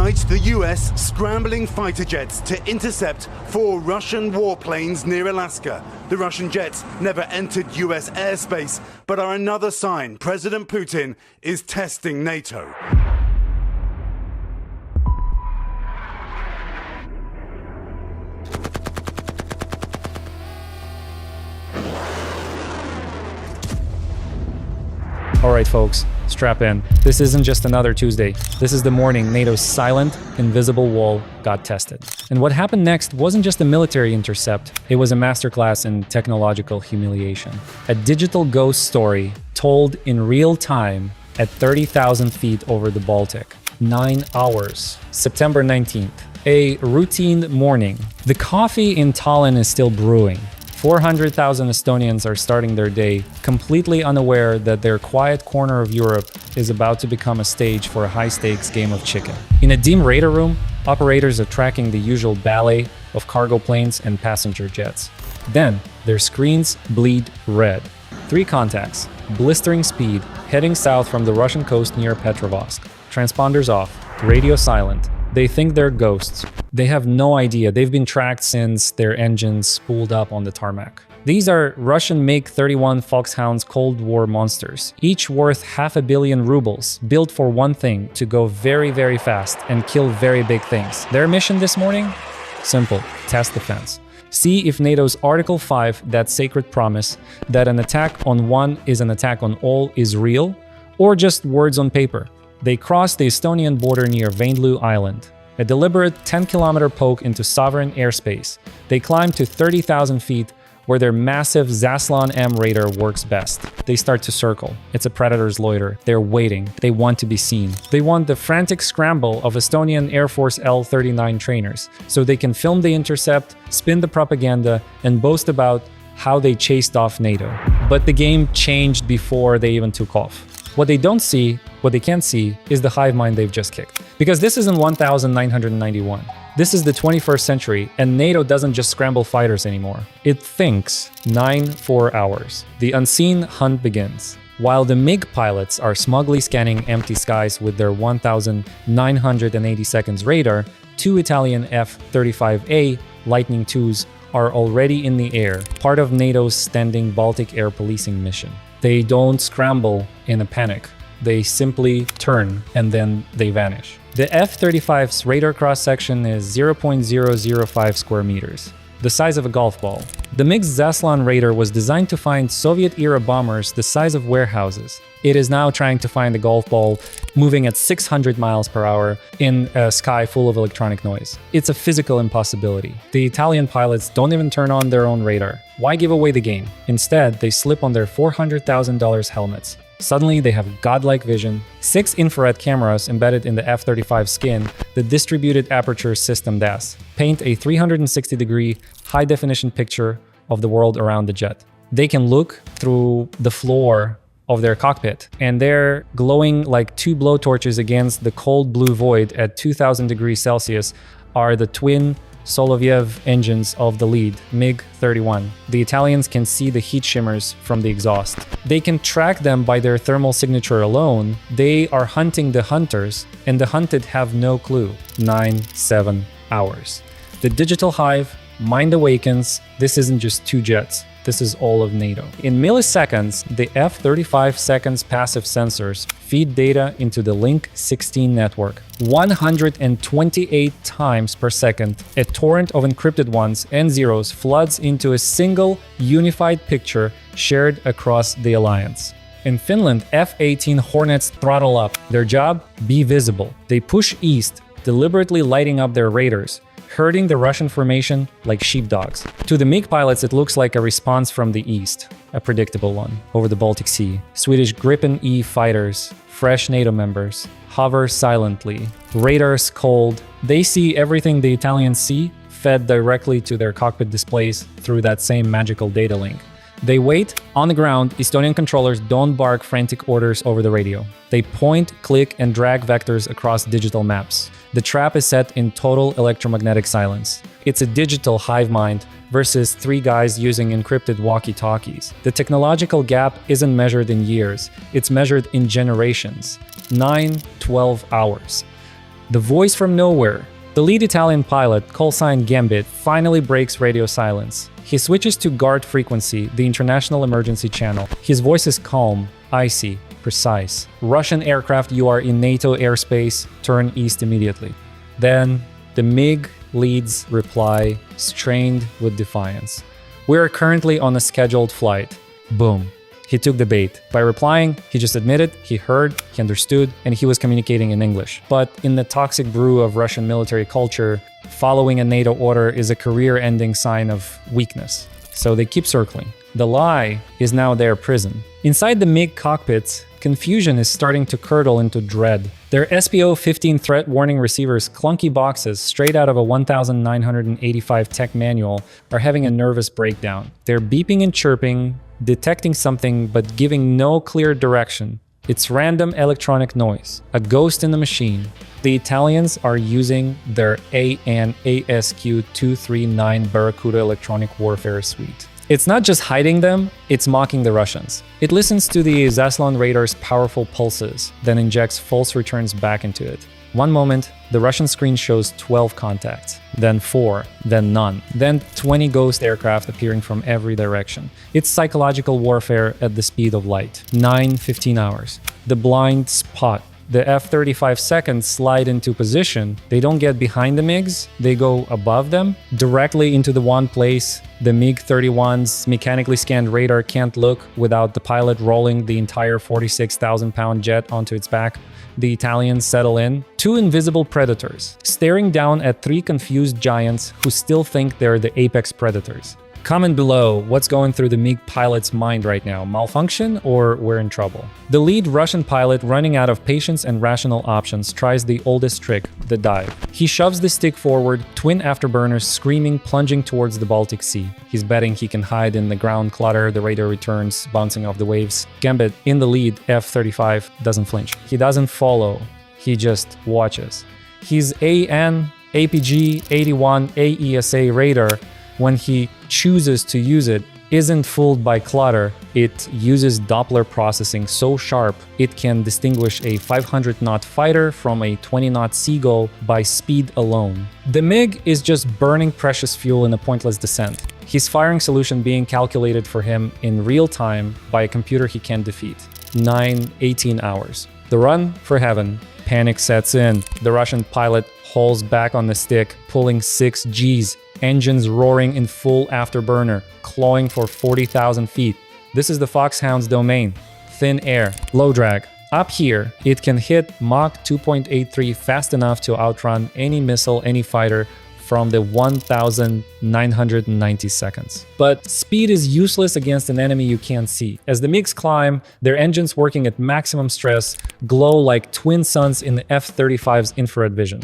Tonight, the US scrambling fighter jets to intercept 4 Russian warplanes near Alaska. The Russian jets never entered US airspace, but are another sign President Putin is testing NATO. Alright folks, strap in. This isn't just another Tuesday. This is the morning NATO's silent, invisible wall got tested. And what happened next wasn't just a military intercept, it was a masterclass in technological humiliation. A digital ghost story told in real time at 30,000 feet over the Baltic. 9 hours. September 19th. A routine morning. The coffee in Tallinn is still brewing. 400,000 Estonians are starting their day completely unaware that their quiet corner of Europe is about to become a stage for a high-stakes game of chicken. In a dim radar room, operators are tracking the usual ballet of cargo planes and passenger jets. Then, their screens bleed red. 3 contacts, blistering speed, heading south from the Russian coast near Petrovsk. Transponders off, radio silent. They think they're ghosts. They have no idea. They've been tracked since their engines spooled up on the tarmac. These are Russian MiG-31 Foxhounds Cold War monsters, each worth $500 million rubles, built for one thing, to go very, very fast and kill very big things. Their mission this morning? Simple, test defense. See if NATO's Article 5, that sacred promise, that an attack on one is an attack on all, is real, or just words on paper. They crossed the Estonian border near Vaindloo Island, a deliberate 10-kilometer poke into sovereign airspace. They climbed to 30,000 feet, where their massive Zaslan M radar works best. They start to circle. It's a predator's loiter. They're waiting. They want to be seen. They want the frantic scramble of Estonian Air Force L-39 trainers, so they can film the intercept, spin the propaganda, and boast about how they chased off NATO. But the game changed before they even took off. What they don't see, what they can't see, is the hive mind they've just kicked. Because this isn't 1991. This is the 21st century, and NATO doesn't just scramble fighters anymore. It thinks 9-4 hours. The unseen hunt begins. While the MiG pilots are smugly scanning empty skies with their 1,980 seconds radar, 2 Italian F-35A Lightning IIs are already in the air, part of NATO's standing Baltic air policing mission. They don't scramble in a panic. They simply turn and then they vanish. The F-35's radar cross-section is 0.005 square meters, the size of a golf ball. The MiG's Zaslan radar was designed to find Soviet-era bombers the size of warehouses. It is now trying to find a golf ball moving at 600 miles per hour in a sky full of electronic noise. It's a physical impossibility. The Italian pilots don't even turn on their own radar. Why give away the game? Instead, they slip on their $400,000 helmets. Suddenly, they have godlike vision, 6 infrared cameras embedded in the F-35 skin, the distributed aperture system DAS, paint a 360-degree, high-definition picture of the world around the jet. They can look through the floor of their cockpit, and they're glowing like 2 blowtorches against the cold blue void at 2,000 degrees Celsius are the twin Soloviev engines of the lead, MiG-31. The Italians can see the heat shimmers from the exhaust. They can track them by their thermal signature alone. They are hunting the hunters, and the hunted have no clue. 9-7 hours. The digital hive, mind awakens. This isn't just 2 jets. This is all of NATO. In milliseconds, the F-35 seconds passive sensors feed data into the Link 16 network. 128 times per second, a torrent of encrypted ones and zeros floods into a single unified picture shared across the alliance. In Finland, F-18 Hornets throttle up. Their job? Be visible. They push east, deliberately lighting up their radars, herding the Russian formation like sheepdogs. To the MiG pilots, it looks like a response from the east, a predictable one, over the Baltic Sea. Swedish Gripen E fighters, fresh NATO members, hover silently. Radars cold. They see everything the Italians see, fed directly to their cockpit displays through that same magical data link. They wait. On the ground, Estonian controllers don't bark frantic orders over the radio. They point, click, and drag vectors across digital maps. The trap is set in total electromagnetic silence. It's a digital hive mind versus 3 guys using encrypted walkie-talkies. The technological gap isn't measured in years. It's measured in generations. 9-12 hours. The voice from nowhere. The lead Italian pilot, callsign Gambit, finally breaks radio silence. He switches to guard frequency, the international emergency channel. His voice is calm, icy, precise. Russian aircraft, you are in NATO airspace, turn east immediately. Then the MiG leads reply, strained with defiance. We are currently on a scheduled flight. Boom. He took the bait. By replying, he just admitted, he heard, he understood, and he was communicating in English. But in the toxic brew of Russian military culture, following a NATO order is a career-ending sign of weakness. So they keep circling. The lie is now their prison. Inside the MiG cockpits, confusion is starting to curdle into dread. Their SPO-15 threat warning receivers, clunky boxes straight out of a 1985 tech manual, are having a nervous breakdown. They're beeping and chirping, detecting something but giving no clear direction. It's random electronic noise, a ghost in the machine. The Italians are using their AN/ASQ-239 Barracuda electronic warfare suite. It's not just hiding them, it's mocking the Russians. It listens to the Zaslon radar's powerful pulses, then injects false returns back into it. One moment, the Russian screen shows 12 contacts, then 4, then none, then 20 ghost aircraft appearing from every direction. It's psychological warfare at the speed of light. 9-15 hours. The blind spot. The F-35 seconds slide into position. They don't get behind the MiGs, they go above them, directly into the one place the MiG-31's mechanically scanned radar can't look without the pilot rolling the entire 46,000-pound jet onto its back. The Italians settle in. 2 invisible predators, staring down at 3 confused giants who still think they're the apex predators. Comment below what's going through the MiG pilot's mind right now, malfunction or we're in trouble? The lead Russian pilot, running out of patience and rational options, tries the oldest trick, the dive. He shoves the stick forward, twin afterburners screaming, plunging towards the Baltic Sea. He's betting he can hide in the ground clutter, the radar returns, bouncing off the waves. Gambit, in the lead, F-35, doesn't flinch. He doesn't follow, he just watches. His AN, APG-81 AESA radar, when he chooses to use it, isn't fooled by clutter. It uses Doppler processing so sharp it can distinguish a 500-knot fighter from a 20-knot seagull by speed alone. The MiG is just burning precious fuel in a pointless descent. His firing solution being calculated for him in real time by a computer he can defeat. 9-18 hours. The run for heaven. Panic sets in. The Russian pilot hauls back on the stick, pulling 6 Gs. Engines roaring in full afterburner, clawing for 40,000 feet. This is the Foxhounds domain. Thin air, low drag. Up here, it can hit Mach 2.83 fast enough to outrun any missile, any fighter from the 1,990 seconds. But speed is useless against an enemy you can't see. As the MiGs climb, their engines working at maximum stress glow like twin suns in the F-35's infrared vision.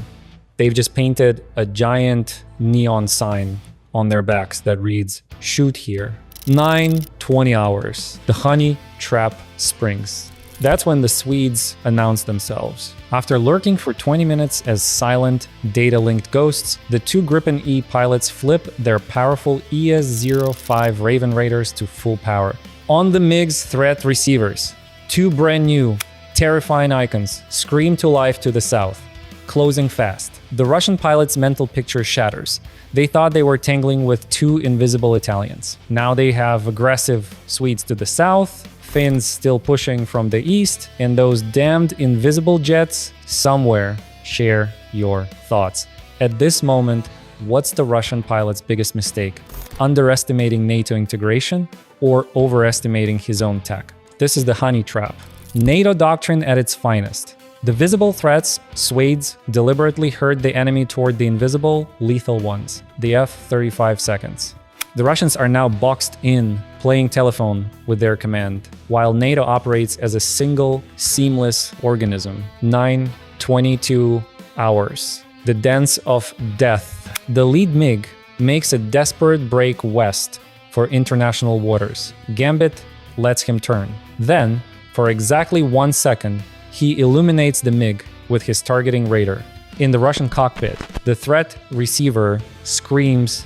They've just painted a giant neon sign on their backs that reads, "Shoot here." 9-20 hours. The honey trap springs. That's when the Swedes announce themselves. After lurking for 20 minutes as silent, data-linked ghosts, the 2 Gripen E pilots flip their powerful ES-05 Raven Raiders to full power. On the MiG's threat receivers, 2 brand new, terrifying icons scream to life to the south. Closing fast. The Russian pilot's mental picture shatters. They thought they were tangling with 2 invisible Italians. Now they have aggressive Swedes to the south, Finns still pushing from the east, and those damned invisible jets somewhere. Share your thoughts. At this moment, what's the Russian pilot's biggest mistake? Underestimating NATO integration or overestimating his own tech? This is the honey trap. NATO doctrine at its finest. The visible threats, Swedes deliberately herd the enemy toward the invisible, lethal ones, the F-35 seconds. The Russians are now boxed in, playing telephone with their command, while NATO operates as a single, seamless organism. 9-22 hours. The dance of death. The lead MiG makes a desperate break west for international waters. Gambit lets him turn. Then, for exactly 1 second, he illuminates the MiG with his targeting radar. In the Russian cockpit, the threat receiver screams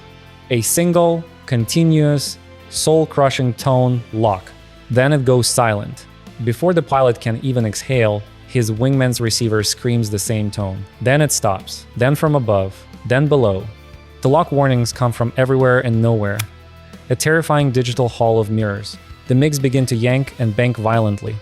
a single, continuous, soul-crushing tone lock. Then it goes silent. Before the pilot can even exhale, his wingman's receiver screams the same tone. Then it stops, then from above, then below. The lock warnings come from everywhere and nowhere. A terrifying digital hall of mirrors. The MiGs begin to yank and bank violently,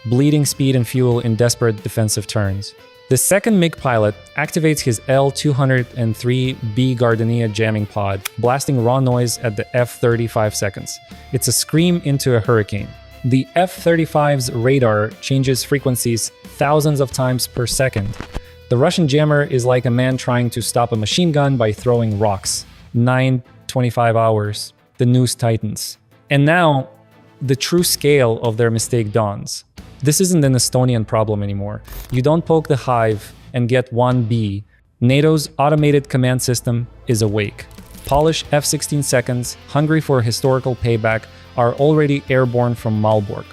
bleeding speed and fuel in desperate defensive turns. The second MiG pilot activates his L-203B Gardenia jamming pod, blasting raw noise at the F-35 seconds. It's a scream into a hurricane. The F-35's radar changes frequencies thousands of times per second. The Russian jammer is like a man trying to stop a machine gun by throwing rocks. 9:25 hours. The noose tightens. And now, the true scale of their mistake dawns. This isn't an Estonian problem anymore. You don't poke the hive and get 1B. NATO's automated command system is awake. Polish F-16 seconds, hungry for historical payback, are already airborne from Malbork.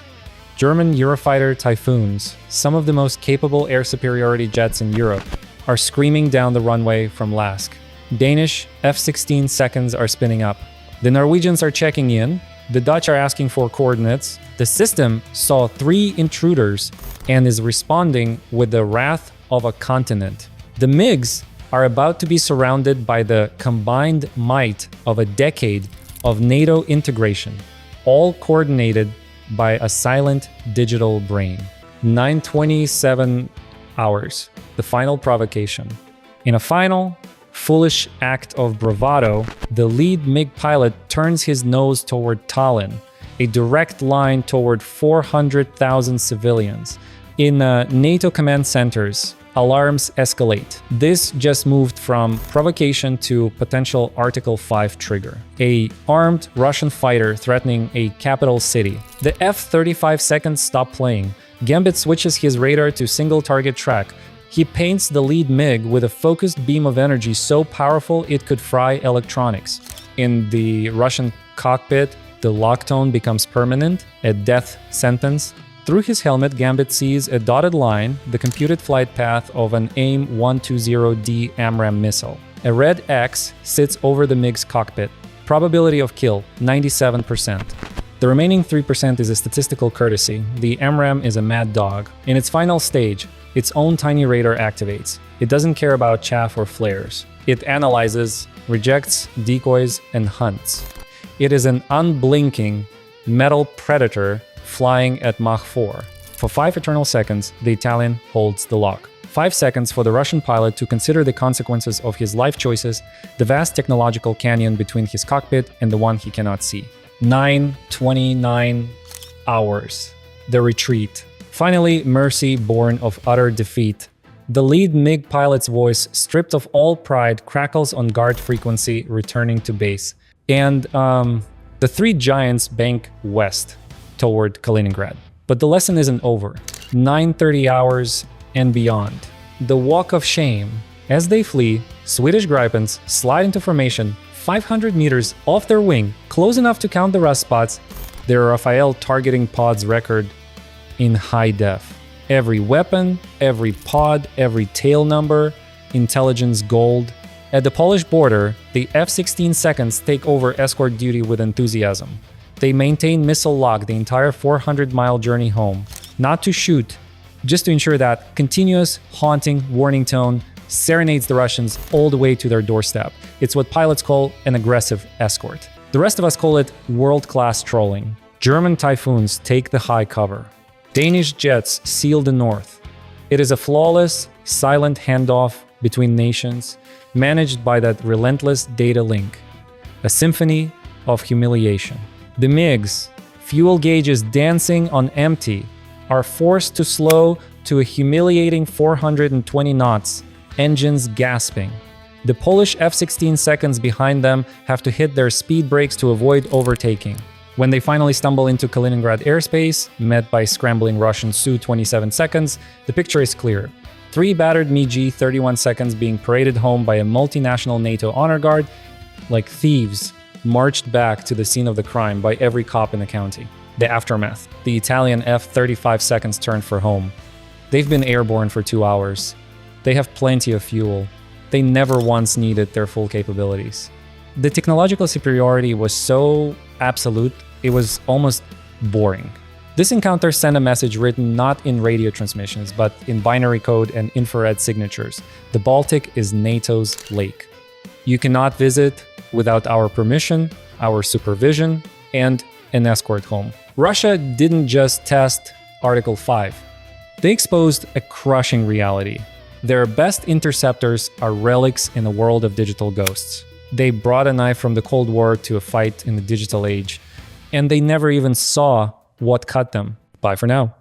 German Eurofighter Typhoons, some of the most capable air superiority jets in Europe, are screaming down the runway from Lask. Danish F-16 seconds are spinning up. The Norwegians are checking in. The Dutch are asking for coordinates. The system saw 3 intruders and is responding with the wrath of a continent. The MiGs are about to be surrounded by the combined might of a decade of NATO integration, all coordinated by a silent digital brain. 9:27 hours, the final provocation. In a final, foolish act of bravado, the lead MiG pilot turns his nose toward Tallinn, a direct line toward 400,000 civilians. In NATO command centers, alarms escalate. This just moved from provocation to potential Article 5 trigger. A armed Russian fighter threatening a capital city. The F-35 seconds stop playing. Gambit switches his radar to single target track. He paints the lead MiG with a focused beam of energy so powerful it could fry electronics. In the Russian cockpit, the lock tone becomes permanent, a death sentence. Through his helmet, Gambit sees a dotted line, the computed flight path of an AIM-120D AMRAAM missile. A red X sits over the MiG's cockpit. Probability of kill, 97%. The remaining 3% is a statistical courtesy. The AMRAAM is a mad dog. In its final stage, its own tiny radar activates. It doesn't care about chaff or flares. It analyzes, rejects, decoys, and hunts. It is an unblinking metal predator flying at Mach 4. For 5 eternal seconds, the Italian holds the lock. 5 seconds for the Russian pilot to consider the consequences of his life choices, the vast technological canyon between his cockpit and the one he cannot see. 9:29 hours. The retreat. Finally, mercy born of utter defeat. The lead MiG pilot's voice, stripped of all pride, crackles on guard frequency, returning to base. And the 3 giants bank west toward Kaliningrad. But the lesson isn't over. 9:30 hours and beyond. The walk of shame. As they flee, Swedish Gripens slide into formation 500 meters off their wing, close enough to count the rust spots. They're Rafael targeting pods record in high def. Every weapon, every pod, every tail number, intelligence gold. At the Polish border, the F-16 seconds take over escort duty with enthusiasm. They maintain missile lock the entire 400-mile journey home. Not to shoot, just to ensure that continuous, haunting warning tone serenades the Russians all the way to their doorstep. It's what pilots call an aggressive escort. The rest of us call it world-class trolling. German Typhoons take the high cover. Danish jets seal the north. It is a flawless, silent handoff between nations, managed by that relentless data link. A symphony of humiliation. The MiGs, fuel gauges dancing on empty, are forced to slow to a humiliating 420 knots, engines gasping. The Polish F-16 seconds behind them have to hit their speed brakes to avoid overtaking. When they finally stumble into Kaliningrad airspace, met by scrambling Russian Su-27 seconds, the picture is clear. 3 battered MiG-31 seconds being paraded home by a multinational NATO honor guard, like thieves, marched back to the scene of the crime by every cop in the county. The aftermath. The Italian F-35 seconds turned for home. They've been airborne for 2 hours. They have plenty of fuel. They never once needed their full capabilities. The technological superiority was so absolute, it was almost boring. This encounter sent a message written not in radio transmissions, but in binary code and infrared signatures. The Baltic is NATO's lake. You cannot visit without our permission, our supervision, and an escort home. Russia didn't just test Article 5. They exposed a crushing reality. Their best interceptors are relics in a world of digital ghosts. They brought a knife from the Cold War to a fight in the digital age, and they never even saw what cut them. Bye for now.